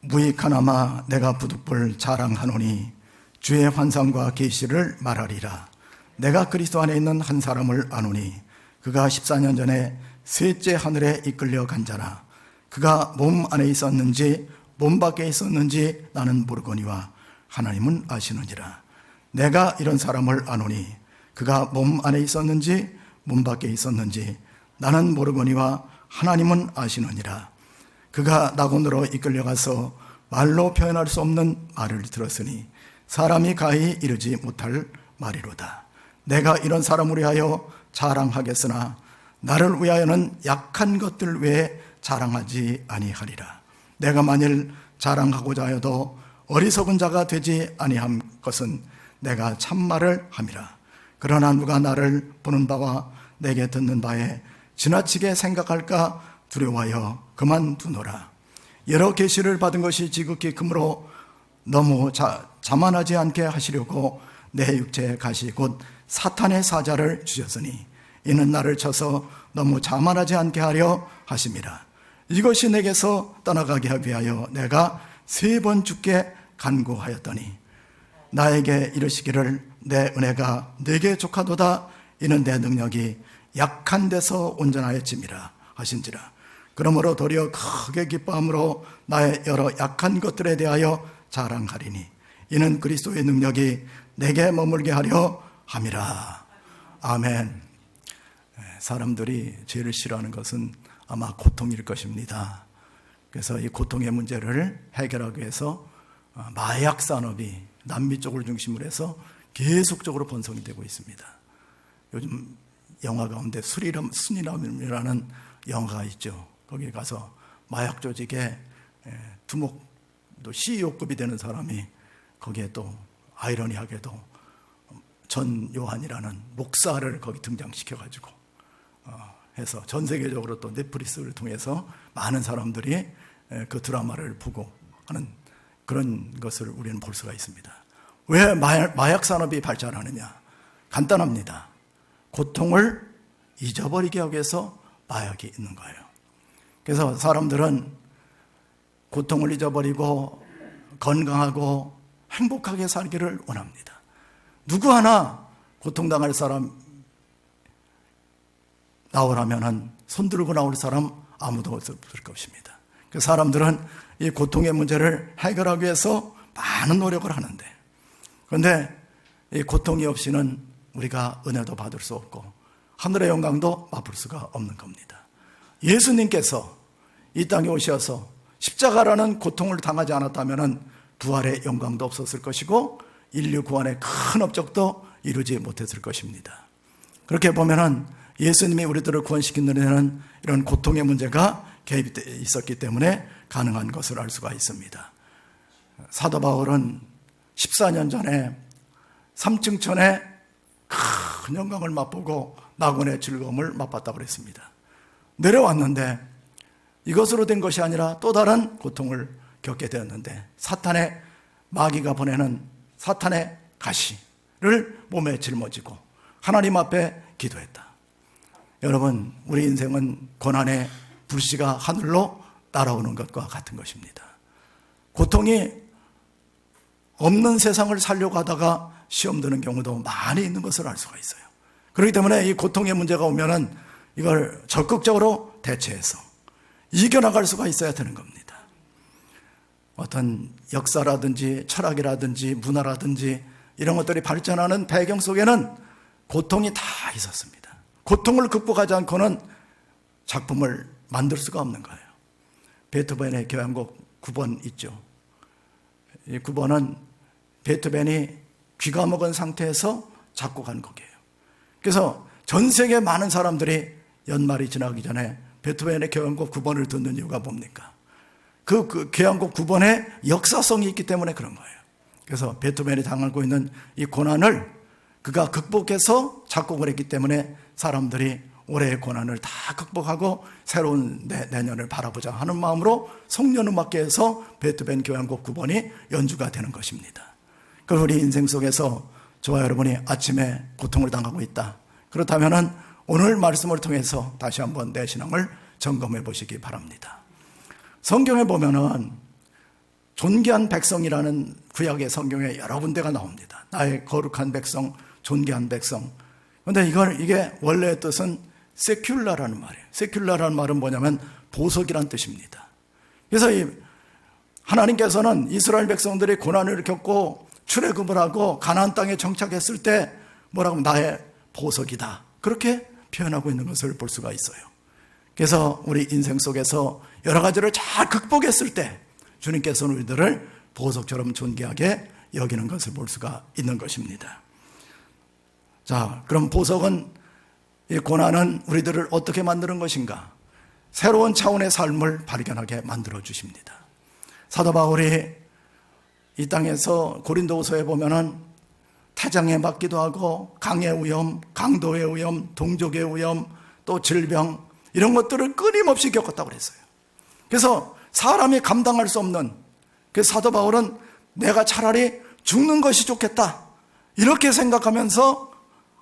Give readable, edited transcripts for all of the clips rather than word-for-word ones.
무익하나마 내가 부득불 자랑하노니 주의 환상과 계시를 말하리라. 내가 그리스도 안에 있는 한 사람을 아노니 그가 14년 전에 셋째 하늘에 이끌려 간 자라. 그가 몸 안에 있었는지 몸 밖에 있었는지 나는 모르거니와 하나님은 아시느니라. 내가 이런 사람을 아노니 그가 몸 안에 있었는지 몸 밖에 있었는지 나는 모르거니와 하나님은 아시느니라. 그가 낙원으로 이끌려가서 말로 표현할 수 없는 말을 들었으니 사람이 가히 이르지 못할 말이로다. 내가 이런 사람을 위하여 자랑하겠으나 나를 위하여는 약한 것들 외에 자랑하지 아니하리라. 내가 만일 자랑하고자 하여도 어리석은 자가 되지 아니함 것은 내가 참말을 함이라. 그러나 누가 나를 보는 바와 내게 듣는 바에 지나치게 생각할까 두려워하여 그만두노라. 여러 계시를 받은 것이 지극히 크므로 너무 자만하지 않게 하시려고 내 육체의 가시 곧 사탄의 사자를 주셨으니 이는 나를 쳐서 너무 자만하지 않게 하려 하심이라. 이것이 내게서 떠나가게 하기 위하여 내가 3번 주께 간구하였더니 나에게 이르시기를 내 은혜가 네게 족하도다. 이는 내 능력이 약한 데서 온전하였음이라 하신지라. 그러므로 도리어 크게 기뻐함으로 나의 여러 약한 것들에 대하여 자랑하리니 이는 그리스도의 능력이 내게 머물게 하려 함이라. 아멘. 사람들이 제일 싫어하는 것은 아마 고통일 것입니다. 그래서 이 고통의 문제를 해결하기 위해서 마약 산업이 남미 쪽을 중심으로 해서 계속적으로 번성이 되고 있습니다. 요즘 영화 가운데 순이람이라는 영화가 있죠. 거기에 가서 마약 조직의 두목도 CEO급이 되는 사람이 거기에 또 아이러니하게도 전 요한이라는 목사를 거기 등장시켜가지고 해서 전 세계적으로 또 넷플릭스를 통해서 많은 사람들이 그 드라마를 보고 하는 그런 것을 우리는 볼 수가 있습니다. 왜 마약 산업이 발전하느냐? 간단합니다. 고통을 잊어버리게 하기 위해서 마약이 있는 거예요. 그래서 사람들은 고통을 잊어버리고 건강하고 행복하게 살기를 원합니다. 누구 하나 고통당할 사람 나오라면은 손들고 나올 사람 아무도 없을 것입니다. 그 사람들은 이 고통의 문제를 해결하기 위해서 많은 노력을 하는데, 그런데 이 고통이 없이는 우리가 은혜도 받을 수 없고 하늘의 영광도 맛볼 수가 없는 겁니다. 예수님께서 이 땅에 오셔서 십자가라는 고통을 당하지 않았다면 부활의 영광도 없었을 것이고 인류 구원의 큰 업적도 이루지 못했을 것입니다. 그렇게 보면은 예수님이 우리들을 구원시키는 데는 이런 고통의 문제가 개입되어 있었기 때문에 가능한 것을 알 수가 있습니다. 사도 바울은 14년 전에 삼층천에 큰 영광을 맛보고 낙원의 즐거움을 맛봤다고 그랬습니다. 내려왔는데 이것으로 된 것이 아니라 또 다른 고통을 겪게 되었는데 사탄의 마귀가 보내는 사탄의 가시를 몸에 짊어지고 하나님 앞에 기도했다. 여러분, 우리 인생은 고난의 불씨가 하늘로 따라오는 것과 같은 것입니다. 고통이 없는 세상을 살려고 하다가 시험 드는 경우도 많이 있는 것을 알 수가 있어요. 그렇기 때문에 이 고통의 문제가 오면은 이걸 적극적으로 대처해서 이겨나갈 수가 있어야 되는 겁니다. 어떤 역사라든지 철학이라든지 문화라든지 이런 것들이 발전하는 배경 속에는 고통이 다 있었습니다. 고통을 극복하지 않고는 작품을 만들 수가 없는 거예요. 베토벤의 교향곡 9번 있죠. 이 9번은 베토벤이 귀가 먹은 상태에서 작곡한 곡이에요. 그래서 전 세계 많은 사람들이 연말이 지나기 전에 베토벤의 교향곡 9번을 듣는 이유가 뭡니까? 그 교향곡 9번의 역사성이 있기 때문에 그런 거예요. 그래서 베토벤이 당하고 있는 이 고난을 그가 극복해서 작곡을 했기 때문에 사람들이 올해의 고난을 다 극복하고 새로운 내년을 바라보자 하는 마음으로 성년음악계에서 베토벤 교향곡 9번이 연주가 되는 것입니다. 그 우리 인생 속에서 저와 여러분이 아침에 고통을 당하고 있다. 그렇다면은 오늘 말씀을 통해서 다시 한번 내 신앙을 점검해 보시기 바랍니다. 성경에 보면은 존귀한 백성이라는 구약의 성경에 여러 군데가 나옵니다. 나의 거룩한 백성, 존귀한 백성. 그런데 이게 원래의 뜻은 세큘라라는 말이에요. 세큘라라는 말은 뭐냐면 보석이란 뜻입니다. 그래서 하나님께서는 이스라엘 백성들이 고난을 겪고 출애굽을 하고 가나안 땅에 정착했을 때 뭐라고 하면 나의 보석이다, 그렇게 표현하고 있는 것을 볼 수가 있어요. 그래서 우리 인생 속에서 여러 가지를 잘 극복했을 때 주님께서는 우리들을 보석처럼 존귀하게 여기는 것을 볼 수가 있는 것입니다. 자, 그럼 보석은, 이 고난은 우리들을 어떻게 만드는 것인가? 새로운 차원의 삶을 발견하게 만들어 주십니다. 사도 바울이 이 땅에서 고린도후서에 보면은 태장에 맞기도 하고 강의 위험, 강도의 위험, 동족의 위험, 또 질병, 이런 것들을 끊임없이 겪었다고 그랬어요. 그래서 사람이 감당할 수 없는, 그래서 사도 바울은 내가 차라리 죽는 것이 좋겠다, 이렇게 생각하면서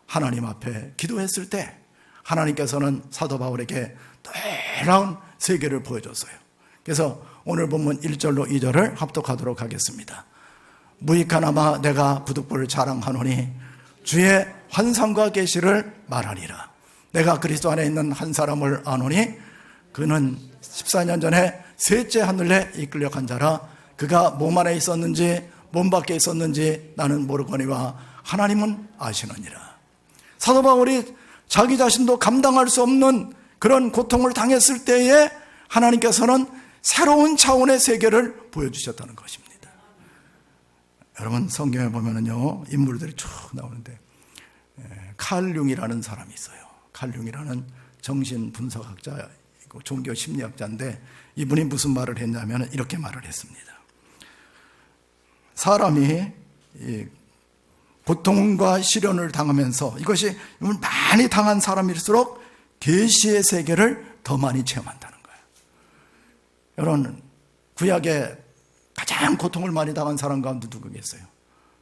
하나님 앞에 기도했을 때 하나님께서는 사도 바울에게 놀라운 세계를 보여줬어요. 그래서 오늘 본문 1절로 2절을 합독하도록 하겠습니다. 무익하나마 내가 부득불을 자랑하노니 주의 환상과 계시를 말하리라. 내가 그리스도 안에 있는 한 사람을 아노니 그는 14년 전에 셋째 하늘에 이끌려 간 자라. 그가 몸 안에 있었는지 몸 밖에 있었는지 나는 모르거니와 하나님은 아시느니라. 사도 바울이 자기 자신도 감당할 수 없는 그런 고통을 당했을 때에 하나님께서는 새로운 차원의 세계를 보여주셨다는 것입니다. 여러분, 성경에 보면은요, 인물들이 쭉 나오는데 칼 융이라는 사람이 있어요. 칼 융이라는 정신분석학자이고 종교 심리학자인데, 이분이 무슨 말을 했냐면 이렇게 말을 했습니다. 사람이 고통과 시련을 당하면서, 이것이 많이 당한 사람일수록 계시의 세계를 더 많이 체험한다는 거예요. 여러분, 구약에 가장 고통을 많이 당한 사람 가운데 누구겠어요?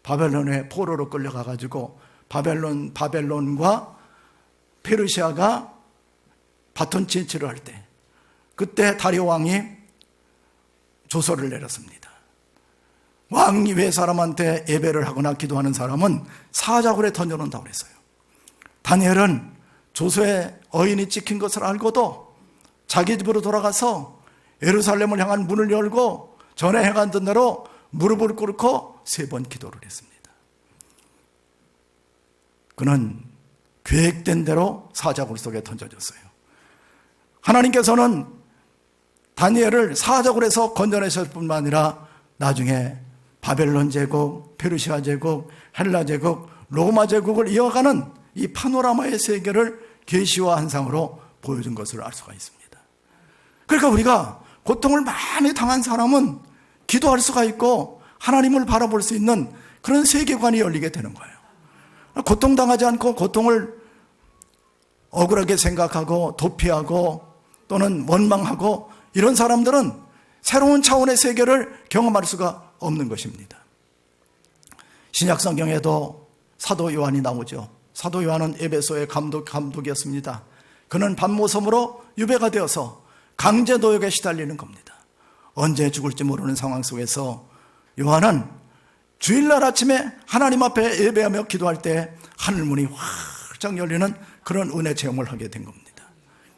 바벨론에 포로로 끌려가가지고 바벨론과 페르시아가 바톤 진치를 할 때, 그때 다리오 왕이 조서를 내렸습니다. 왕이 왜 사람한테 예배를 하거나 기도하는 사람은 사자굴에 던져놓는다고 그랬어요. 다니엘은 조서에 어인이 찍힌 것을 알고도 자기 집으로 돌아가서 예루살렘을 향한 문을 열고 전에 행하던 대로 무릎을 꿇고 3번 기도를 했습니다. 그는 계획된 대로 사자굴 속에 던져졌어요. 하나님께서는 다니엘을 사자굴에서 건져내실 뿐만 아니라 나중에 바벨론 제국, 페르시아 제국, 헬라 제국, 로마 제국을 이어가는 이 파노라마의 세계를 계시와 환상으로 보여준 것을 알 수가 있습니다. 그러니까 우리가 고통을 많이 당한 사람은 기도할 수가 있고 하나님을 바라볼 수 있는 그런 세계관이 열리게 되는 거예요. 고통당하지 않고 고통을 억울하게 생각하고 도피하고 또는 원망하고 이런 사람들은 새로운 차원의 세계를 경험할 수가 없는 것입니다. 신약 성경에도 사도 요한이 나오죠. 사도 요한은 에베소의 감독이었습니다. 그는 밤모섬으로 유배가 되어서 강제 노역에 시달리는 겁니다. 언제 죽을지 모르는 상황 속에서 요한은 주일날 아침에 하나님 앞에 예배하며 기도할 때 하늘문이 활짝 열리는 그런 은혜 체험을 하게 된 겁니다.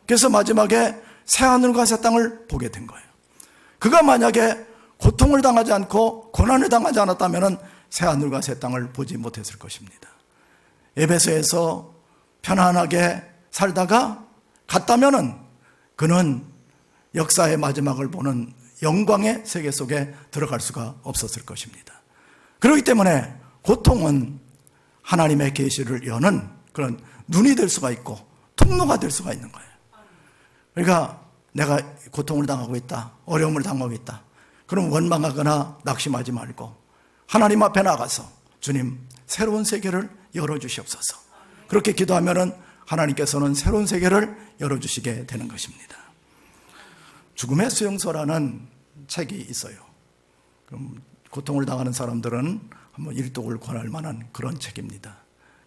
그래서 마지막에 새하늘과 새 땅을 보게 된 거예요. 그가 만약에 고통을 당하지 않고 고난을 당하지 않았다면 새하늘과 새 땅을 보지 못했을 것입니다. 에베소에서 편안하게 살다가 갔다면 그는 역사의 마지막을 보는 영광의 세계 속에 들어갈 수가 없었을 것입니다. 그렇기 때문에 고통은 하나님의 계시를 여는 그런 눈이 될 수가 있고 통로가 될 수가 있는 거예요. 그러니까 내가 고통을 당하고 있다, 어려움을 당하고 있다, 그럼 원망하거나 낙심하지 말고 하나님 앞에 나가서 주님, 새로운 세계를 열어주시옵소서. 그렇게 기도하면 하나님께서는 새로운 세계를 열어주시게 되는 것입니다. 죽음의 수용소라는 책이 있어요. 그럼 고통을 당하는 사람들은 한번 일독을 권할 만한 그런 책입니다.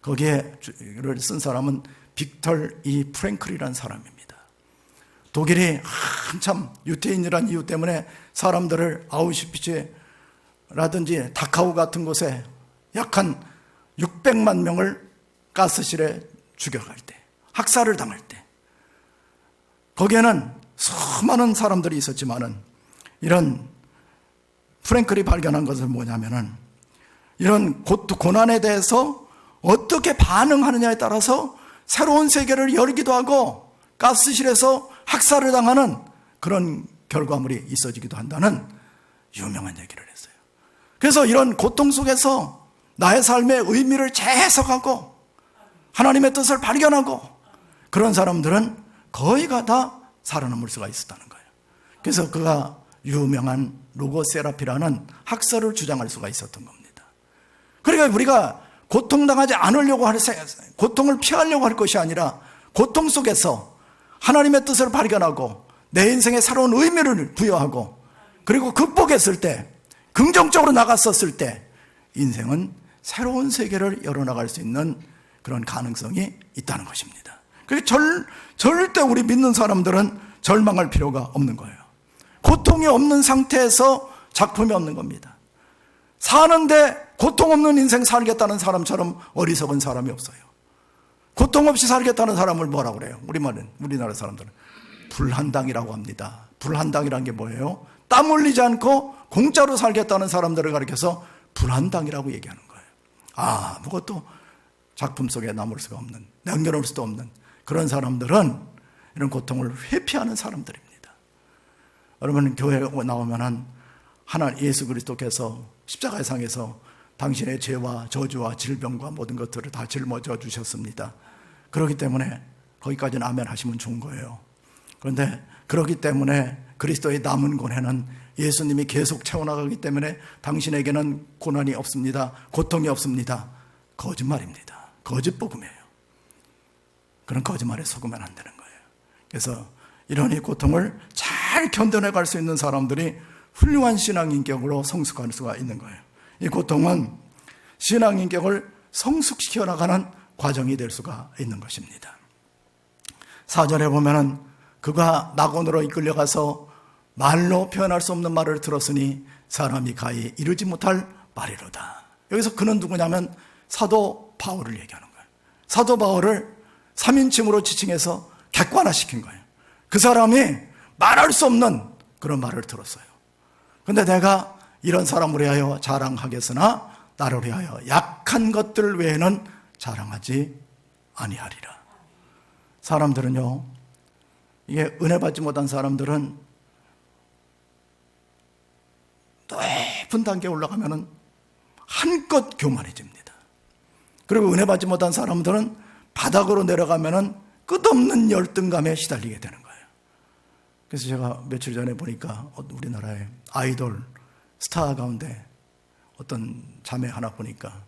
거기에를 쓴 사람은 빅터 E. 프랭클이라는 사람입니다. 독일이 한참 유태인이라는 이유 때문에 사람들을 아우슈비츠라든지 다카우 같은 곳에 약 한 600만 명을 가스실에 죽여갈 때, 학살을 당할 때, 거기에는 수많은 사람들이 있었지만은 이런 프랭클이 발견한 것은 뭐냐면은 이런 고난에 대해서 어떻게 반응하느냐에 따라서 새로운 세계를 열기도 하고 가스실에서 학살을 당하는 그런 결과물이 있어지기도 한다는 유명한 얘기를 했어요. 그래서 이런 고통 속에서 나의 삶의 의미를 재해석하고 하나님의 뜻을 발견하고 그런 사람들은 거의가 다 살아남을 수가 있었다는 거예요. 그래서 그가 유명한 로고세라피라는 학설을 주장할 수가 있었던 겁니다. 그러니까 우리가 고통당하지 않으려고 할, 고통을 피하려고 할 것이 아니라 고통 속에서 하나님의 뜻을 발견하고 내 인생에 새로운 의미를 부여하고 그리고 극복했을 때, 긍정적으로 나갔었을 때 인생은 새로운 세계를 열어나갈 수 있는 그런 가능성이 있다는 것입니다. 그래서 절대 우리 믿는 사람들은 절망할 필요가 없는 거예요. 고통이 없는 상태에서 작품이 없는 겁니다. 사는데 고통 없는 인생 살겠다는 사람처럼 어리석은 사람이 없어요. 고통 없이 살겠다는 사람을 뭐라고 그래요? 우리나라 사람들은 불한당이라고 합니다. 불한당이란 게 뭐예요? 땀 흘리지 않고 공짜로 살겠다는 사람들을 가리켜서 불한당이라고 얘기하는 거예요. 아무것도 작품 속에 남을 수가 없는, 남겨놓을 수도 없는 그런 사람들은 이런 고통을 회피하는 사람들입니다. 여러분, 교회에 나오면은 예수 그리스도께서 십자가의 상에서 당신의 죄와 저주와 질병과 모든 것들을 다 짊어져 주셨습니다. 그렇기 때문에 거기까지는 아멘 하시면 좋은 거예요. 그런데 그렇기 때문에 그리스도의 남은 고난은 예수님이 계속 채워나가기 때문에 당신에게는 고난이 없습니다. 고통이 없습니다. 거짓말입니다. 거짓복음이에요. 그런 거짓말에 속으면 안 되는 거예요. 그래서 이런 이 고통을 잘 견뎌내갈 수 있는 사람들이 훌륭한 신앙인격으로 성숙할 수가 있는 거예요. 이 고통은 신앙인격을 성숙시켜 나가는 과정이 될 수가 있는 것입니다. 4절에 보면은 그가 낙원으로 이끌려가서 말로 표현할 수 없는 말을 들었으니 사람이 가히 이르지 못할 말이로다. 여기서 그는 누구냐면 사도 바울을 얘기하는 거예요. 사도 바울을 3인칭으로 지칭해서 객관화시킨 거예요. 그 사람이 말할 수 없는 그런 말을 들었어요. 그런데 내가 이런 사람을 위하여 자랑하겠으나 나를 위하여 약한 것들 외에는 자랑하지 아니하리라. 사람들은요, 이게 은혜 받지 못한 사람들은 높은 단계에 올라가면은 한껏 교만해집니다. 그리고 은혜 받지 못한 사람들은 바닥으로 내려가면은 끝없는 열등감에 시달리게 되는 거예요. 그래서 제가 며칠 전에 보니까 우리나라의 아이돌 스타 가운데 어떤 자매 하나 보니까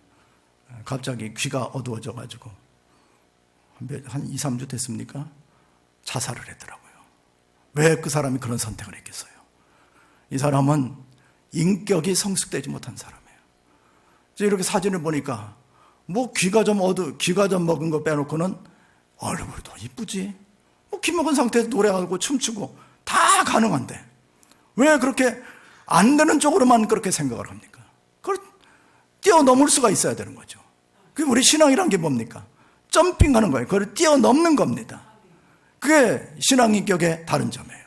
갑자기 귀가 어두워져 가지고 한 2, 3주 됐습니까? 자살을 했더라고요. 왜 그 사람이 그런 선택을 했겠어요? 이 사람은 인격이 성숙되지 못한 사람이에요. 이렇게 사진을 보니까 뭐 귀가 좀 먹은 거 빼놓고는 얼굴도 이쁘지, 뭐 귀 먹은 상태에서 노래하고 춤추고 다 가능한데 왜 그렇게 안 되는 쪽으로만 그렇게 생각을 합니까? 그걸 뛰어넘을 수가 있어야 되는 거죠. 그게 우리 신앙이란 게 뭡니까? 점핑하는 거예요. 그걸 뛰어넘는 겁니다. 그게 신앙인격의 다른 점이에요.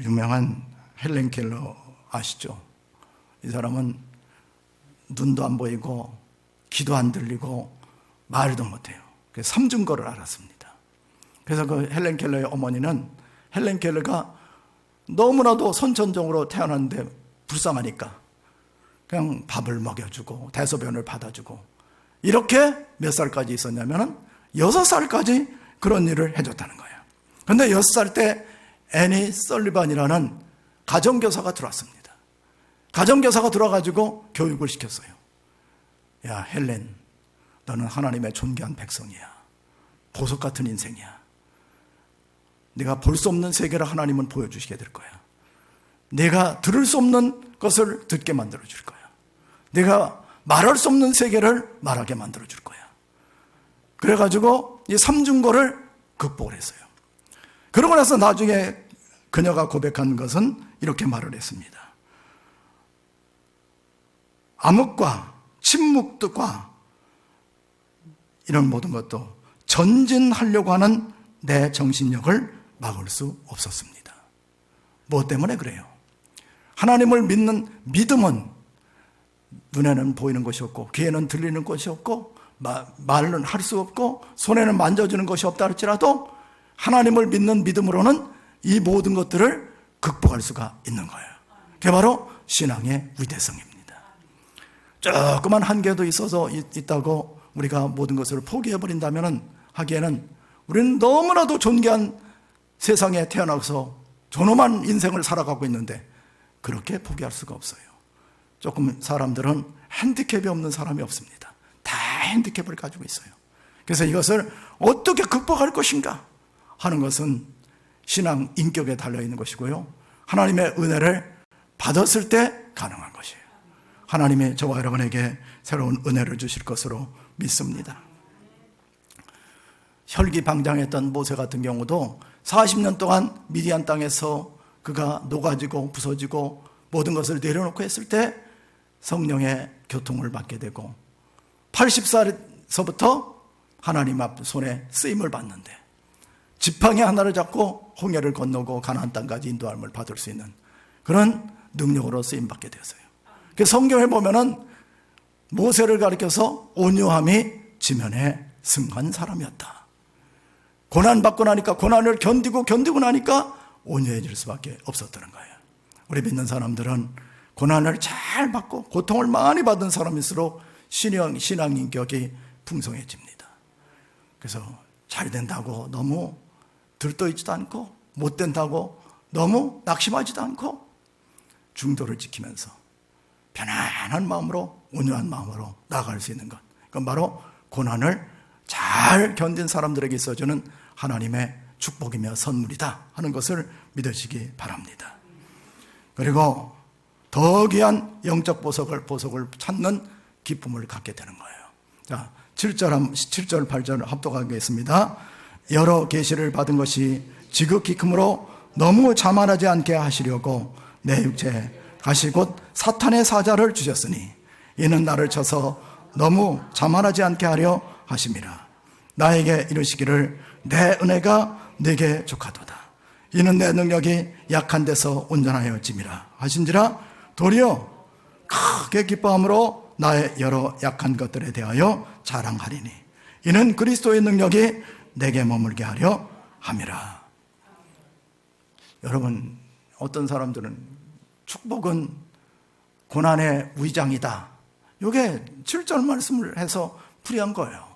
유명한 헬렌 켈러 아시죠? 이 사람은 눈도 안 보이고 귀도 안 들리고 말도 못해요. 그래서 삼중거를 알았습니다. 그래서 그 헬렌 켈러의 어머니는 헬렌 켈러가 너무나도 선천적으로 태어났는데 불쌍하니까 그냥 밥을 먹여주고 대소변을 받아주고 이렇게 몇 살까지 있었냐면 6살까지 그런 일을 해줬다는 거예요. 그런데 6살 때 애니 설리반이라는 가정교사가 들어왔습니다. 가정교사가 들어와가지고 교육을 시켰어요. 야, 헬렌, 너는 하나님의 존귀한 백성이야. 보석 같은 인생이야. 네가 볼 수 없는 세계를 하나님은 보여주시게 될 거야. 네가 들을 수 없는 것을 듣게 만들어 줄 거야. 네가 말할 수 없는 세계를 말하게 만들어 줄 거야. 그래가지고 이 삼중고를 극복을 했어요. 그러고 나서 나중에 그녀가 고백한 것은 이렇게 말을 했습니다. 암흑과 침묵과 이런 모든 것도 전진하려고 하는 내 정신력을 막을 수 없었습니다. 무엇 때문에 그래요? 하나님을 믿는 믿음은 눈에는 보이는 것이 없고 귀에는 들리는 것이 없고 말은 할 수 없고 손에는 만져주는 것이 없다 할지라도 하나님을 믿는 믿음으로는 이 모든 것들을 극복할 수가 있는 거예요. 그게 바로 신앙의 위대성입니다. 조그만 한계도 있다고 우리가 모든 것을 포기해버린다면 하기에는 우리는 너무나도 존귀한 세상에 태어나서 존엄한 인생을 살아가고 있는데 그렇게 포기할 수가 없어요. 조금 사람들은 핸디캡이 없는 사람이 없습니다. 다 핸디캡을 가지고 있어요. 그래서 이것을 어떻게 극복할 것인가 하는 것은 신앙 인격에 달려있는 것이고요. 하나님의 은혜를 받았을 때 가능한 것이에요. 하나님이 저와 여러분에게 새로운 은혜를 주실 것으로 믿습니다. 혈기방장했던 모세 같은 경우도 40년 동안 미디안 땅에서 그가 녹아지고 부서지고 모든 것을 내려놓고 했을 때 성령의 교통을 받게 되고 80살서부터 하나님 앞 손에 쓰임을 받는데 지팡이 하나를 잡고 홍해를 건너고 가나안 땅까지 인도함을 받을 수 있는 그런 능력으로 쓰임 받게 되었어요. 성경에 보면은 모세를 가리켜서 온유함이 지면에 승한 사람이었다. 고난받고 나니까 고난을 견디고 나니까 온유해질 수밖에 없었다는 거예요. 우리 믿는 사람들은 고난을 잘 받고 고통을 많이 받은 사람일수록 신앙 인격이 풍성해집니다. 그래서 잘 된다고 너무 들떠있지도 않고 못 된다고 너무 낙심하지도 않고 중도를 지키면서 편안한 마음으로 온유한 마음으로 나아갈 수 있는 것, 그건 바로 고난을 잘 견딘 사람들에게 있어주는 하나님의 축복이며 선물이다 하는 것을 믿으시기 바랍니다. 그리고 더 귀한 영적 보석을 찾는 기쁨을 갖게 되는 거예요. 자, 7절 8절 합독하겠습니다. 여러 계시를 받은 것이 지극히 크므로 너무 자만하지 않게 하시려고 내 육체에 가시 곧 사탄의 사자를 주셨으니 이는 나를 쳐서 너무 자만하지 않게 하려 하심이라. 나에게 이르시기를 내 은혜가 네게 족하도다. 이는 내 능력이 약한 데서 온전하여짐이라 하신지라. 도리어 크게 기뻐함으로 나의 여러 약한 것들에 대하여 자랑하리니 이는 그리스도의 능력이 내게 머물게 하려 함이라. 여러분, 어떤 사람들은 축복은 고난의 위장이다, 이게 7절 말씀을 해서 풀이한 거예요.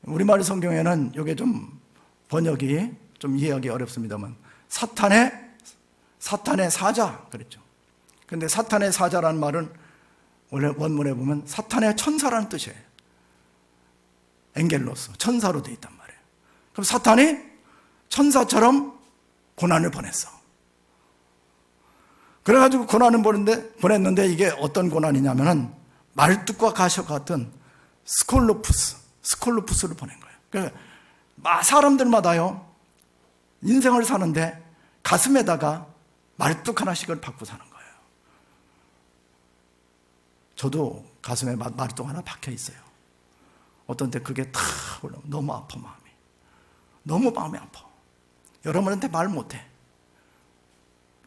우리말 성경에는 이게 좀 번역이 좀 이해하기 어렵습니다만 사탄의 사자 그랬죠. 그런데 사탄의 사자라는 말은 원래 원문에 보면 사탄의 천사라는 뜻이에요. 엥겔로스, 천사로 되어 있단 말이에요. 그럼 사탄이 천사처럼 고난을 보냈어. 그래가지고 고난을 보냈는데 이게 어떤 고난이냐면은 말뚝과 가시 같은 스콜로푸스를 보낸 거예요. 그러니까 사람들마다요, 인생을 사는데 가슴에다가 말뚝 하나씩을 받고 사는 거예요. 저도 가슴에 말뚝 하나 박혀 있어요. 어떤 때 그게 탁 올라오면 너무 아파, 마음이. 너무 마음이 아파. 여러분한테 말 못해.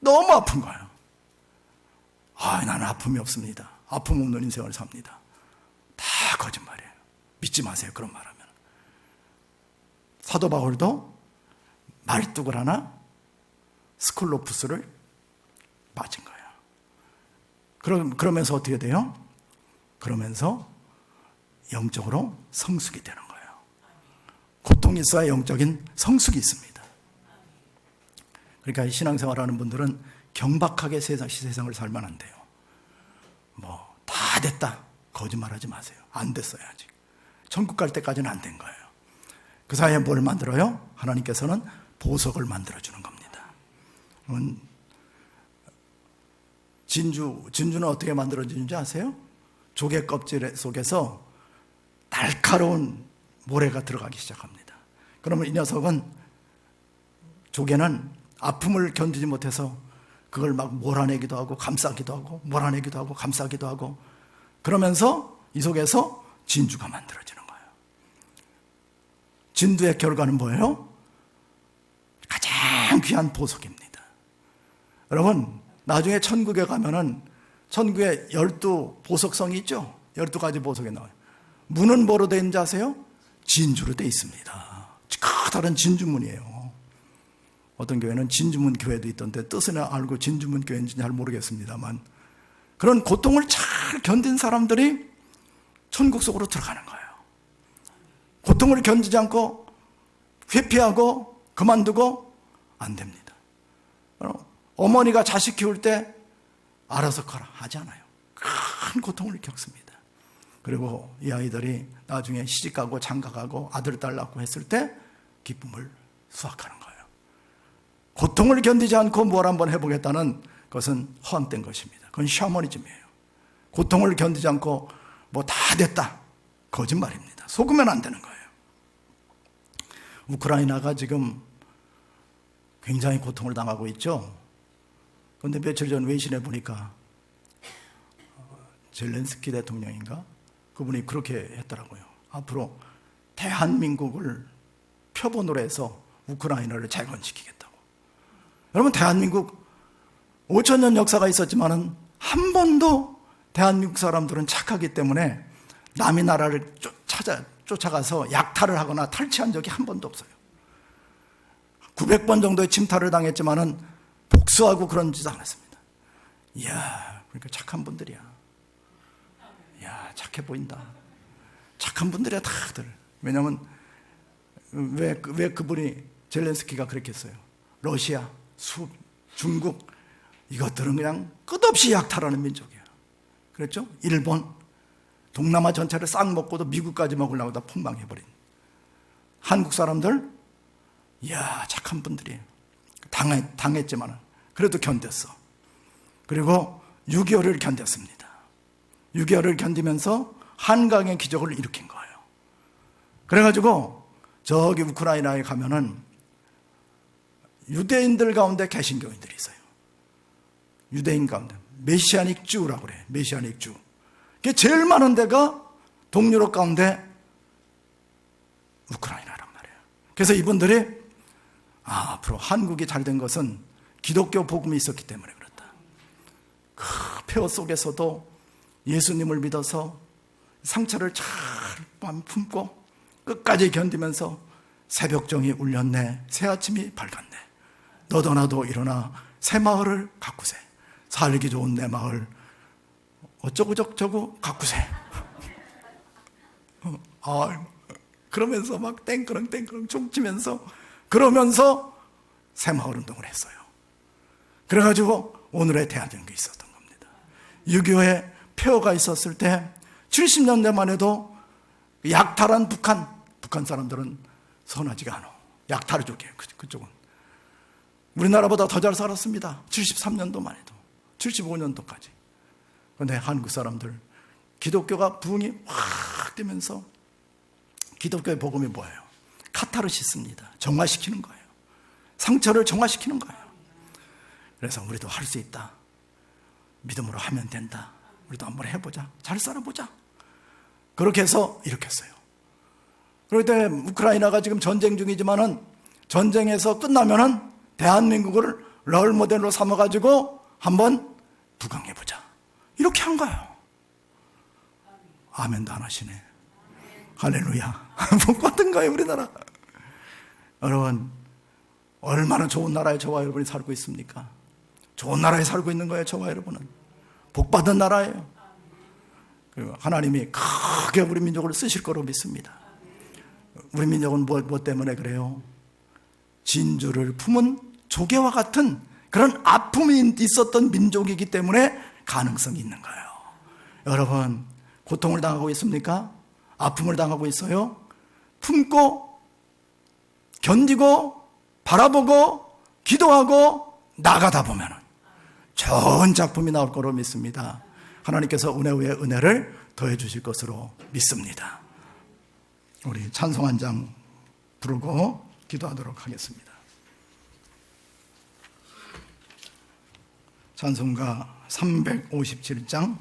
너무 아픈 거예요. 나는 아픔이 없습니다. 아픔 없는 인생을 삽니다. 다 거짓말이에요. 믿지 마세요, 그런 말하면. 사도 바울도 말뚝을 하나 스콜로푸스를 맞은 거예요. 그러면서 어떻게 돼요? 그러면서 영적으로 성숙이 되는 거예요. 고통이 있어야 영적인 성숙이 있습니다. 그러니까 신앙생활하는 분들은 경박하게 세상을 살면 안 돼요. 다 됐다, 거짓말하지 마세요. 안 됐어요, 아직. 천국 갈 때까지는 안 된 거예요. 그 사이에 뭘 만들어요? 하나님께서는 보석을 만들어주는 겁니다. 진주는 어떻게 만들어지는지 아세요? 조개 껍질 속에서 날카로운 모래가 들어가기 시작합니다. 그러면 이 녀석은, 조개는 아픔을 견디지 못해서 그걸 막 몰아내기도 하고 감싸기도 하고 몰아내기도 하고 감싸기도 하고, 그러면서 이 속에서 진주가 만들어지는 거예요. 진주의 결과는 뭐예요? 가장 귀한 보석입니다. 여러분, 나중에 천국에 가면은 천국에 12보석성이 있죠. 12가지 보석이 나와요. 문은 뭐로 되어 있는지 아세요? 진주로 되어 있습니다. 커다란 진주문이에요. 어떤 교회는 진주문 교회도 있던데 뜻은 알고 진주문 교회인지 잘 모르겠습니다만, 그런 고통을 잘 견딘 사람들이 천국 속으로 들어가는 거예요. 고통을 견디지 않고 회피하고 그만두고 안 됩니다. 어머니가 자식 키울 때 알아서 커라 하지 않아요. 큰 고통을 겪습니다. 그리고 이 아이들이 나중에 시집가고 장가가고 아들 딸 낳고 했을 때 기쁨을 수확하는 거예요. 고통을 견디지 않고 뭘 한번 해보겠다는 것은 허황된 것입니다. 그건 샤머니즘이에요. 고통을 견디지 않고 뭐 다 됐다, 거짓말입니다. 속으면 안 되는 거예요. 우크라이나가 지금 굉장히 고통을 당하고 있죠. 그런데 며칠 전 외신에 보니까 젤렌스키 대통령인가? 그분이 그렇게 했더라고요. 앞으로 대한민국을 표본으로 해서 우크라이나를 재건시키겠다고. 여러분, 대한민국 5,000년 역사가 있었지만은 한 번도 대한민국 사람들은 착하기 때문에 남의 나라를 쫓아가서 약탈을 하거나 탈취한 적이 한 번도 없어요. 900번 정도의 침탈을 당했지만은 복수하고 그런 짓 안 했습니다. 이야, 그러니까 착한 분들이야. 이야, 착해 보인다. 착한 분들이야, 다들. 왜냐하면 왜 그분이, 젤렌스키가 그렇게 했어요. 러시아, 중국, 이것들은 그냥 끝없이 약탈하는 민족이야. 그랬죠? 일본, 동남아 전체를 싹 먹고도 미국까지 먹으려고 다 폭망해버린 한국 사람들, 이야, 착한 분들이에요. 당했지만 그래도 견뎠어. 그리고 6.25를 견뎠습니다. 6.25를 견디면서 한강의 기적을 일으킨 거예요. 그래가지고 저기 우크라이나에 가면은 유대인들 가운데 개신교인들이 있어요. 유대인 가운데 메시아닉 주라고 그래. 메시아닉 주. 그게 제일 많은 데가 동유럽 가운데 우크라이나란 말이에요. 그래서 이분들이 앞으로 한국이 잘 된 것은 기독교 복음이 있었기 때문에 그렇다. 그 폐허 속에서도 예수님을 믿어서 상처를 잘 품고 끝까지 견디면서 새벽정이 울렸네, 새아침이 밝았네, 너도 나도 일어나 새 마을을 가꾸세, 살기 좋은 내 마을 어쩌고저쩌고 가꾸세. 그러면서 막 땡그렁 춤추면서 그러면서 새마을 운동을 했어요. 그래가지고 오늘의 대한민국이 있었던 겁니다. 6.25에 폐허가 있었을 때 70년대만 해도 약탈한 북한 사람들은 선하지가 않아. 약탈을 줬게 그쪽은. 우리나라보다 더 잘 살았습니다. 73년도만 해도 75년도까지. 그런데 한국 사람들 기독교가 부흥이 확 되면서, 기독교의 복음이 뭐예요? 카타르시스입니다. 정화시키는 거예요. 상처를 정화시키는 거예요. 그래서 우리도 할 수 있다. 믿음으로 하면 된다. 우리도 한번 해보자. 잘 살아보자. 그렇게 해서 일으켰어요. 그럴 때 우크라이나가 지금 전쟁 중이지만은 전쟁에서 끝나면은 대한민국을 롤 모델로 삼아가지고 한번 부강해보자. 이렇게 한 거예요. 아멘도 안 하시네. 할렐루야. 복 받은 거예요, 우리나라. 여러분, 얼마나 좋은 나라에 저와 여러분이 살고 있습니까? 좋은 나라에 살고 있는 거예요, 저와 여러분은. 복 받은 나라예요. 그리고 하나님이 크게 우리 민족을 쓰실 거로 믿습니다. 우리 민족은 뭐 때문에 그래요? 진주를 품은 조개와 같은 그런 아픔이 있었던 민족이기 때문에 가능성이 있는 거예요. 여러분, 고통을 당하고 있습니까? 아픔을 당하고 있어요? 품고 견디고 바라보고 기도하고 나가다 보면 좋은 작품이 나올 거로 믿습니다. 하나님께서 은혜 위에 은혜를 더해 주실 것으로 믿습니다. 우리 찬송 한 장 부르고 기도하도록 하겠습니다. 찬송가 357장